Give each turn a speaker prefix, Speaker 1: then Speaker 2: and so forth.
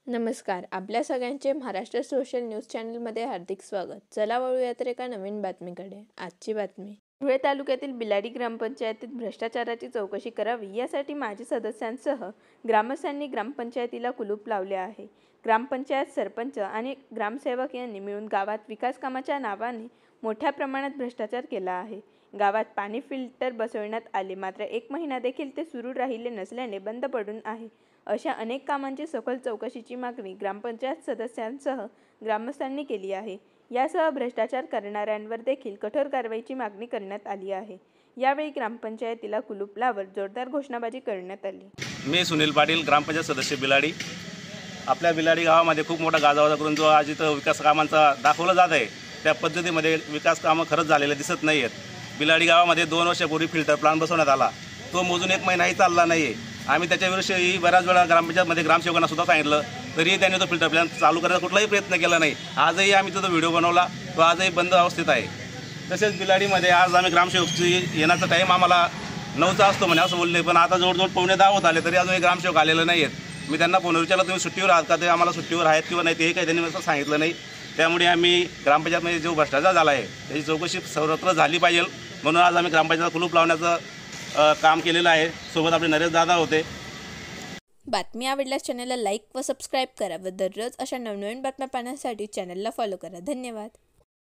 Speaker 1: नमस्कार. आपल्या सगळ्यांचे महाराष्ट्र सोशल न्यूज चॅनलमध्ये हार्दिक स्वागत. चला वळूयात एका नवीन बातमीकडे. आजची बातमी. धुळे तालुक्यातील बिलाडी ग्रामपंचायतीत भ्रष्टाचाराची चौकशी करावी यासाठी माजी सदस्यांसह ग्रामस्थांनी ग्रामपंचायतीला कुलूप लावले आहे. ग्रामपंचायत सरपंच आणि ग्रामसेवक यांनी मिळून गावात विकास कामाच्या नावाने मोठ्या प्रमाणात भ्रष्टाचार केला आहे. गावात पाणी फिल्टर बसवण्यात आले, मात्र 1 महिना देखील ते सुरू राहिले नसल्याने बंद पडून आहे. अशा अनेक कामांची सखोल चौकशीची मागणी ग्रामपंचायत सदस्यांसह ग्रामस्थांनी केली आहे. यासह भ्रष्टाचार करणाऱ्यांवर देखील कठोर कारवाईची मागणी करण्यात आली आहे. यावेळी ग्रामपंचायतीला कुलूप लावत जोरदार घोषणाबाजी करण्यात आली.
Speaker 2: मी सुनील पाटील, ग्रामपंचायत सदस्य बिलाडी. आपल्या बिलाडी गावामध्ये खूप मोठा गाजावाजा करून जो आज इथं विकास कामांचा दाखवलं जात आहे, त्या पद्धतीमध्ये विकास कामं खरंच झालेले दिसत नाही आहेत. बिलाडी गावामध्ये 2 वर्षापूर्वी फिल्टर प्लांट बसवण्यात आला, तो मोजून 1 महिनाही चालला नाही आहे. आम्ही त्याच्याविषयी बऱ्याच वेळा ग्रामपंचायतमध्ये ग्रामसेवकांना सुद्धा सांगितलं, तरीही त्यांनी तो फिल्टर प्लांट चालू करायचा कुठलाही प्रयत्न केला नाही. आजही आम्ही तो व्हिडिओ बनवला, तो आजही बंद अवस्थेत आहे. तसेच बिलाडीमध्ये आज आम्ही ग्रामसेवकची येण्याचा टाईम आम्हाला 9चा असतो म्हणे असं बोलले, पण आता जवळजवळ 9:45 होत आले तरी अजून ग्रामसेवक आलेले नाही आहेत. मी त्यांना फोनवर विचारलं, तुम्ही सुट्टीवर आहात का? ते आम्हाला सुट्टीवर आहेत किंवा नाही तेही काही त्यांनी असं सांगितलं नाही. त्यामुळे आम्ही ग्रामपंचायतमध्ये जो भ्रष्टाचार झाला आहे त्याची चौकशी सर्वत्र झाली पाहिजे, म्हणून आज आम्ही ग्रामपंचायत कुलूप लावण्याचं काम केलेलं आहे. सोबत आपले नरेश दादा होते.
Speaker 1: बातमी आवडल्यास चॅनलला लाईक व सबस्क्राईब करा व दररोज अशा नवनवीन बातम्या पाहण्यासाठी चॅनलला फॉलो करा. धन्यवाद.